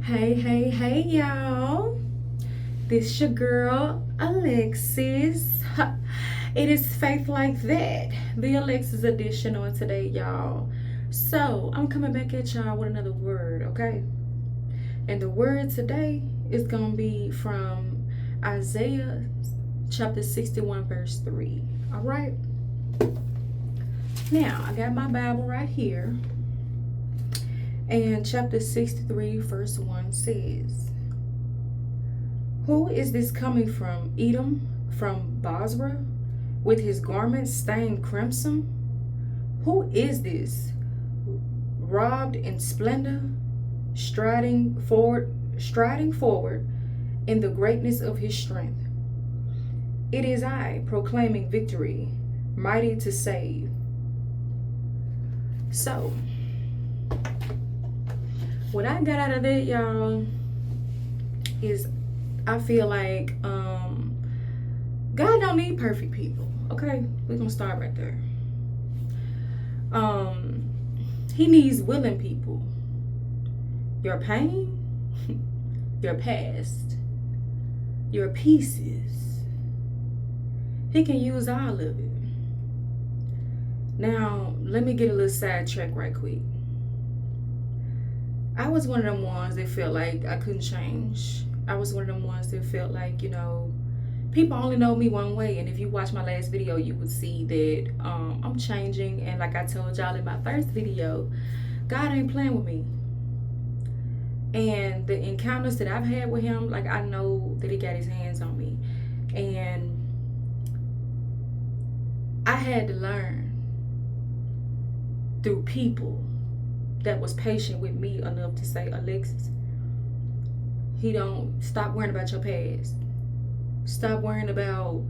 Hey, y'all. This your girl, Alexis. It is Faith Like That, the Alexis Edition on today, y'all. So, I'm coming back at y'all with another word, okay? And the word today is going to be from Isaiah chapter 61, verse 3. All right? Now, I got my Bible right here. And chapter 63, verse 1 says, "Who is this coming from Edom, from Basra, with his garments stained crimson? Who is this, robed in splendor, striding forward in the greatness of his strength? It is I, proclaiming victory, mighty to save." So, what I got out of that, y'all, is I feel like God don't need perfect people. Okay, we're gonna start right there. He needs willing people. Your pain, your past, your pieces. He can use all of it. Now, let me get a little sidetrack right quick. I was one of them ones that felt like I couldn't change. I was one of them ones that felt like, people only know me one way. And if you watch my last video, you would see that I'm changing. And like I told y'all in my first video, God ain't playing with me. And the encounters that I've had with him, like, I know that he got his hands on me. And I had to learn through people that was patient with me enough to say, "Alexis, he don't stop worrying about your past. Stop worrying about,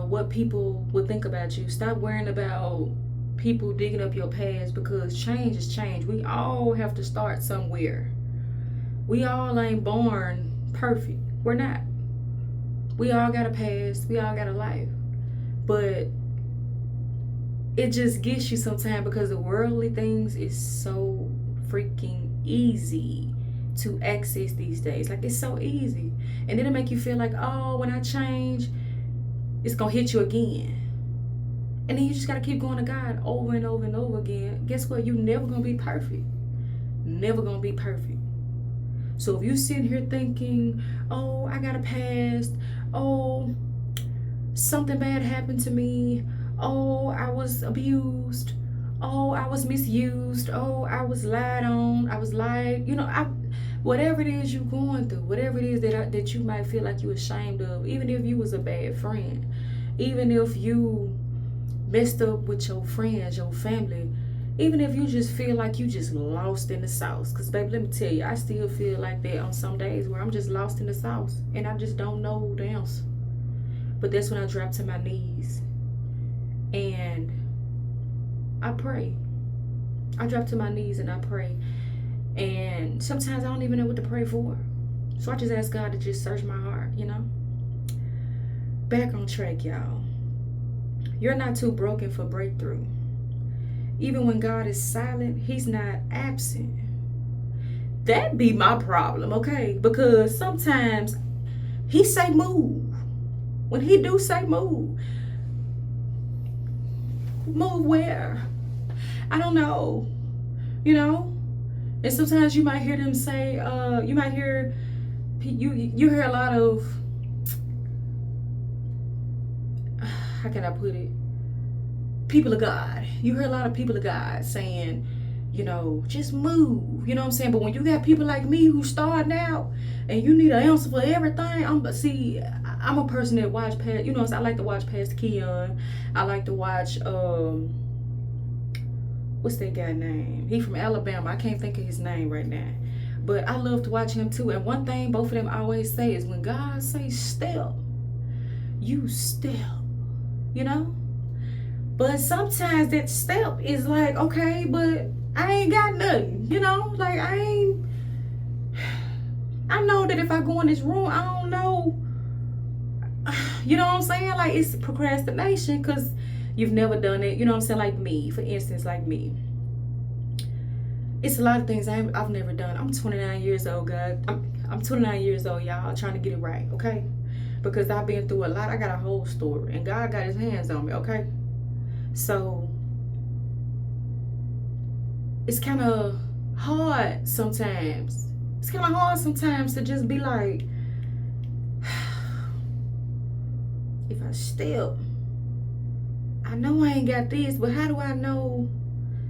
what people would think about you. Stop worrying about people digging up your past, because change is change. We all have to start somewhere. We all ain't born perfect. We're not. We all got a past. We all got a life. But it just gets you sometimes because the worldly things is so freaking easy to access these days. Like, it's so easy. And it'll make you feel like, oh, when I change, it's going to hit you again. And then you just got to keep going to God over and over and over again. Guess what? You're never going to be perfect. Never going to be perfect. So if you sitting here thinking, oh, I got a past. Oh, something bad happened to me. Oh, I was abused. Oh, I was misused. Oh, I was lied on. I was lied. Whatever it is you're going through, whatever it is that you might feel like you're ashamed of, even if you was a bad friend, even if you messed up with your friends, your family, even if you just feel like you just lost in the sauce. Because, baby, let me tell you, I still feel like that on some days where I'm just lost in the sauce and I just don't know the answer. But that's when I drop to my knees and I pray. I drop to my knees and I pray. And sometimes I don't even know what to pray for. So I just ask God to just search my heart, Back on track, y'all. You're not too broken for breakthrough. Even when God is silent, he's not absent. That be my problem, okay? Because sometimes he say move. When he do say move. Move where? I don't know. And sometimes you might hear them say, you might hear, you hear a lot of, how can I put it? People of God. You hear a lot of people of God saying, just move. You know what I'm saying? But when you got people like me who starting out and you need an answer for everything, I'm a person that watch past, I like to watch past Keon. I like to watch, what's that guy name? He from Alabama. I can't think of his name right now. But I love to watch him too. And one thing both of them always say is when God says step, you step. But sometimes that step is like, okay, but I ain't got nothing. Like I know that if I go in this room, I don't know. You know what I'm saying? Like, it's procrastination because you've never done it. You know what I'm saying? Like me, for instance, like me. It's a lot of things I've never done. I'm 29 years old, God. I'm 29 years old, y'all, trying to get it right, okay? Because I've been through a lot. I got a whole story, and God got his hands on me, okay? So it's kind of hard sometimes. It's kind of hard sometimes to just be like, if I step, I know I ain't got this, but how do I know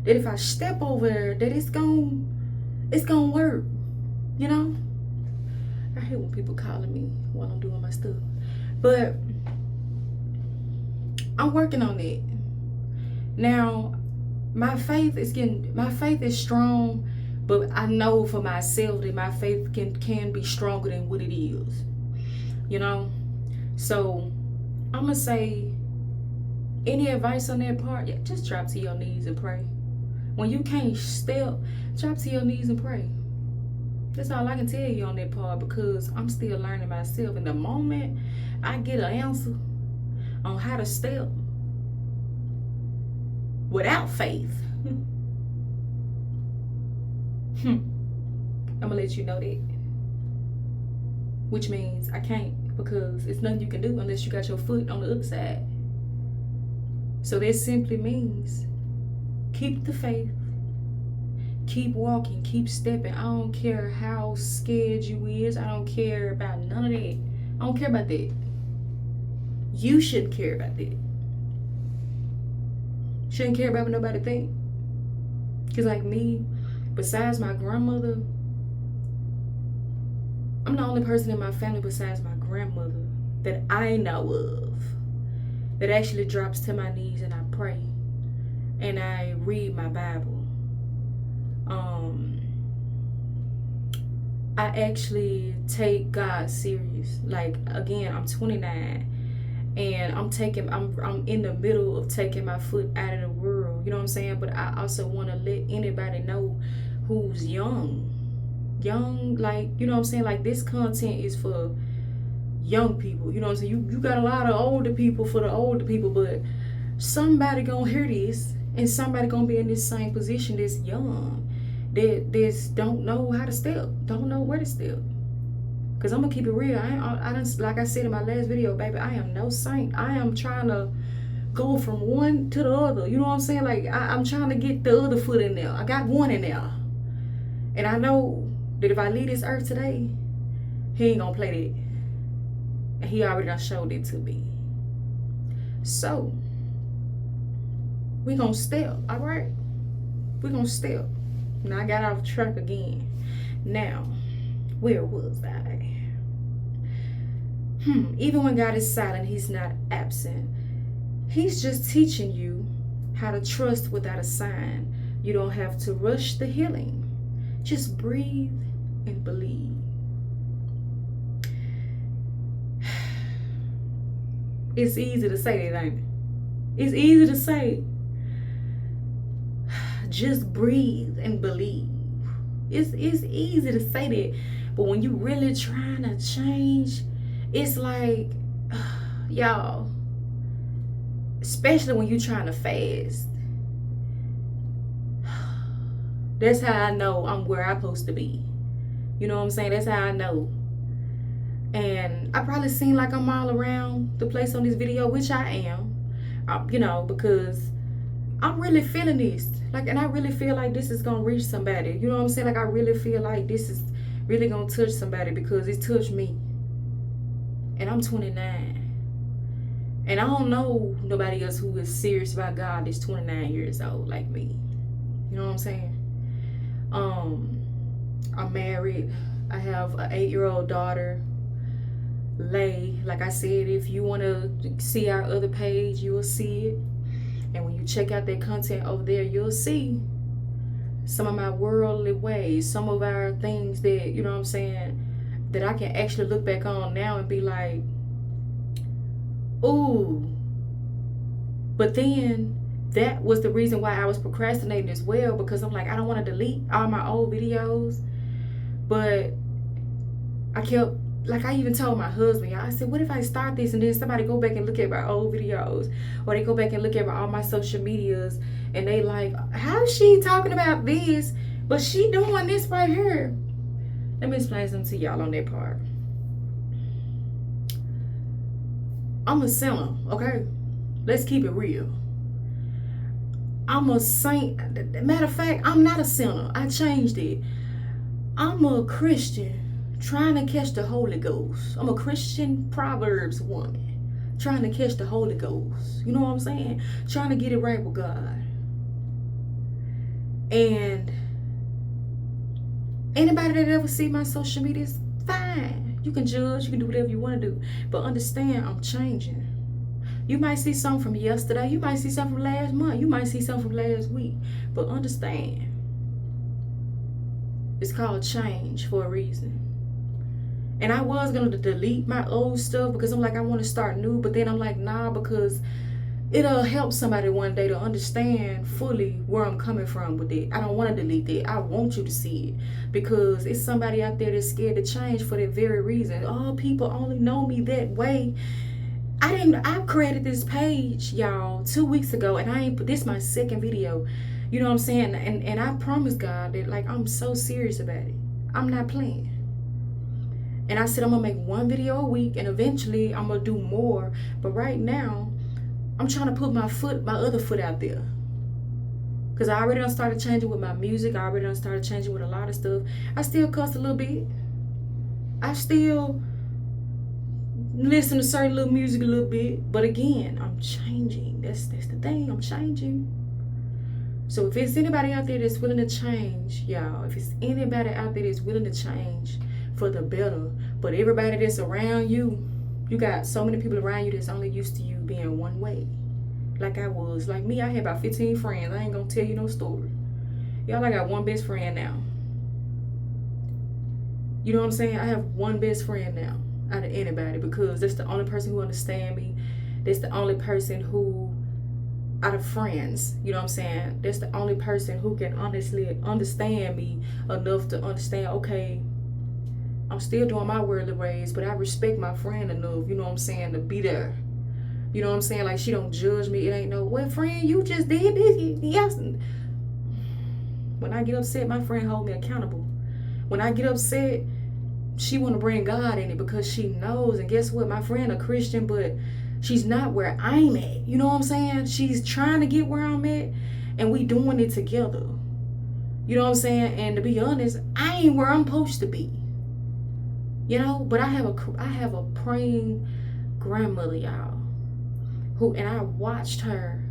that if I step over there, that it's gonna work, you know? I hate when people calling me while I'm doing my stuff, but I'm working on it. Now, my faith is strong, but I know for myself that my faith can be stronger than what it is, you know? So I'm gonna say, any advice on that part? Yeah, just drop to your knees and pray. When you can't step, drop to your knees and pray. That's all I can tell you on that part, because I'm still learning myself. And the moment I get an answer on how to step without faith, I'm gonna let you know that. Which means I can't, because it's nothing you can do unless you got your foot on the other side. So that simply means keep the faith, keep walking, keep stepping. I don't care how scared you is. I don't care about none of that. I don't care about that. You shouldn't care about that. Shouldn't care about what nobody think. Because like me, besides my grandmother, I'm the only person in my family besides my grandmother that I know of that actually drops to my knees and I pray and I read my Bible. I actually take God serious. Like, again, I'm 29 and I'm in the middle of taking my foot out of the world, you know what I'm saying? But I also want to let anybody know who's young, like, you know what I'm saying? Like, this content is for young people, you know what I'm saying? You got a lot of older people for the older people, but somebody gonna hear this and somebody gonna be in this same position that's young, that don't know how to step, don't know where to step. Because I'm gonna keep it real. I don't, like I said in my last video, baby, I am no saint. I am trying to go from one to the other, you know what I'm saying? Like, I'm trying to get the other foot in there. I got one in there, and I know that if I leave this earth today, he ain't gonna play that. And he already done showed it to me. So we gonna step, all right? We gonna step. Now I got off track again. Now, where was I? Even when God is silent, he's not absent. He's just teaching you how to trust without a sign. You don't have to rush the healing. Just breathe and believe. It's easy to say that, ain't it? It's easy to say, just breathe and believe. It's easy to say that, but when you really trying to change, it's like, y'all, especially when you trying to fast, that's how I know I'm where I'm supposed to be. You know what I'm saying? That's how I know. And I probably seem like I'm all around the place on this video, which I am, you know, because I'm really feeling this. Like, and I really feel like this is going to reach somebody. You know what I'm saying? Like, I really feel like this is really going to touch somebody, because it touched me. And I'm 29. And I don't know nobody else who is serious about God that's 29 years old like me. You know what I'm saying? I'm married. I have an 8-year-old daughter, Lay. Like I said, if you want to see our other page, you will see it. And when you check out that content over there, you'll see some of my worldly ways, some of our things that, you know what I'm saying, that I can actually look back on now and be like, ooh. But then that was the reason why I was procrastinating as well, because I'm like, I don't want to delete all my old videos. But I kept, like, I even told my husband, I said, what if I start this and then somebody go back and look at my old videos, or they go back and look at all my social medias, and they like, how is she talking about this, But she doing this right here. Let me explain something to y'all on that part. I'm a sinner, okay? Let's keep it real. I'm a saint. Matter of fact, I'm not a sinner. I changed it. I'm a Christian trying to catch the Holy Ghost. I'm a Christian Proverbs woman trying to catch the Holy Ghost. You know what I'm saying? Trying to get it right with God. And anybody that ever see my social media is fine. You can judge, you can do whatever you want to do. But understand, I'm changing. You might see something from yesterday. You might see something from last month. You might see something from last week. But understand, it's called change for a reason. And I was going to delete my old stuff because I'm like, I want to start new. But then I'm like, nah, because it'll help somebody one day to understand fully where I'm coming from with it. I don't want to delete it. I want you to see it. Because it's somebody out there that's scared to change for that very reason. Oh, people only know me that way. I created this page, y'all, 2 weeks ago, and I ain't put this my second video. You know what I'm saying? And I promise God that, like, I'm so serious about it. I'm not playing. And I said I'm gonna make one video a week, and eventually I'm gonna do more. But right now, I'm trying to put my other foot out there. Cause I already done started changing with my music. I already done started changing with a lot of stuff. I still cuss a little bit. I still listen to certain little music a little bit. But again, I'm changing. That's the thing. I'm changing. So if it's anybody out there that's willing to change, y'all, if it's anybody out there that's willing to change for the better, but everybody that's around you, you got so many people around you that's only used to you being one way. Like I was. Like me, I had about 15 friends. I ain't gonna tell you no story. Y'all, I got one best friend now. You know what I'm saying? I have one best friend now out of anybody, because that's the only person who understands me. That's the only person who, out of friends, you know what I'm saying? That's the only person who can honestly understand me enough to understand, okay, I'm still doing my worldly ways, but I respect my friend enough, you know what I'm saying, to be there. You know what I'm saying? Like, she don't judge me. It ain't no, well, friend, you just did this. Yes. When I get upset, my friend hold me accountable. When I get upset, she want to bring God in it because she knows. And guess what? My friend a Christian, but she's not where I'm at. You know what I'm saying? She's trying to get where I'm at, and we doing it together. You know what I'm saying? And to be honest, I ain't where I'm supposed to be. You know, but I have a praying grandmother, y'all, and I watched her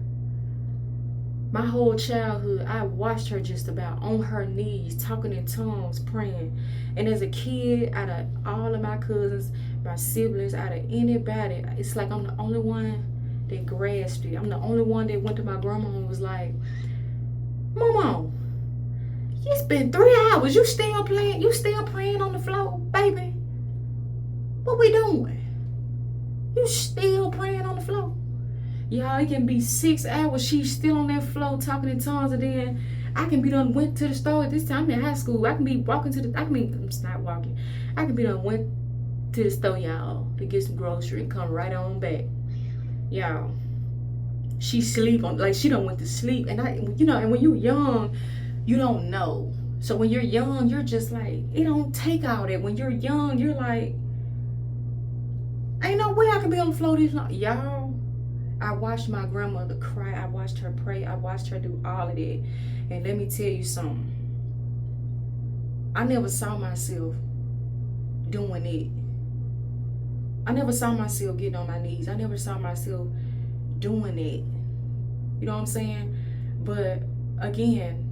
my whole childhood. I watched her just about on her knees, talking in tongues, praying. And as a kid, out of all of my cousins, my siblings, out of anybody, it's like I'm the only one that grasped it. I'm the only one that went to my grandma and was like, Mama, it's been 3 hours. You still playing? You still praying on the floor, baby? What we doing? You still praying on the floor? Y'all, it can be 6 hours. She's still on that floor talking in tongues, and then I can be done went to the store at this time. I'm in high school. I can be walking to the, I'm not walking. I can be done went to the store, y'all, to get some grocery and come right on back. Y'all, she sleep on, like, she done went to sleep. And and when you young, you don't know. So when you're young, you're just like, it don't take all that. When you're young, you're like, ain't no way I can be on the floor this long. Y'all, I watched my grandmother cry. I watched her pray. I watched her do all of that. And let me tell you something. I never saw myself doing it. I never saw myself getting on my knees. I never saw myself doing it. You know what I'm saying? But again,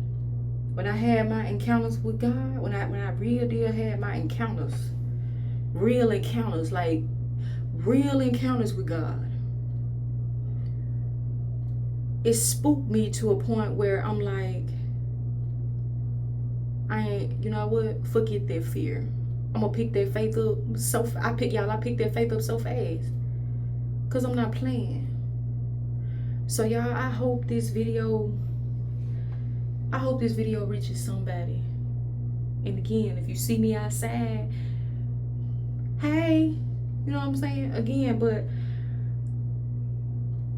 when I had my encounters with God, when I real deal had my encounters, real encounters with God, it spooked me to a point where I'm like, you know what? Forget that fear. I'm gonna pick that faith up. I pick that faith up so fast, cause I'm not playing. So y'all, I hope this video reaches somebody. And again, if you see me outside, hey, you know what I'm saying? Again, but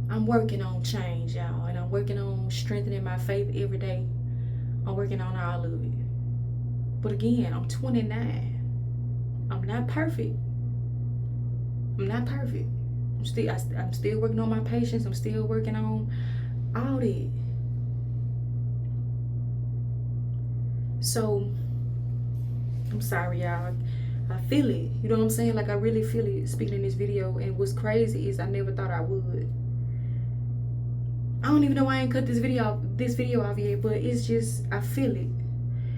I'm working on change, y'all, and I'm working on strengthening my faith every day. I'm working on all of it. But again, I'm 29. I'm not perfect. I'm not perfect. I'm still working on my patience. I'm still working on all that. So I'm sorry, y'all. I feel it. You know what I'm saying? Like, I really feel it speaking in this video. And what's crazy is I never thought I would. I don't even know why I ain't cut this video off yet, but it's just, I feel it.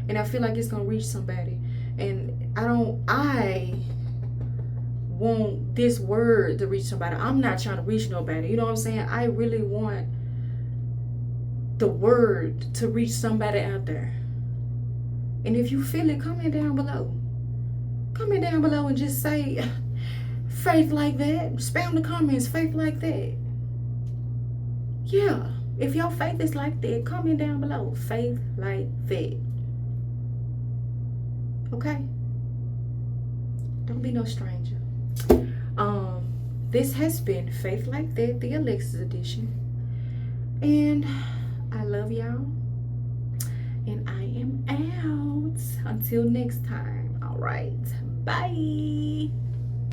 And I feel like it's gonna reach somebody. And I want this word to reach somebody. I'm not trying to reach nobody. You know what I'm saying? I really want the word to reach somebody out there. And if you feel it, comment down below. Comment down below and just say, faith like that. Spam the comments, faith like that. Yeah. If your faith is like that, comment down below. Faith like that. Okay? Don't be no stranger. This has been Faith Like That, the Alexis Edition. And I love y'all. And I am out. Until next time. All right. Bye.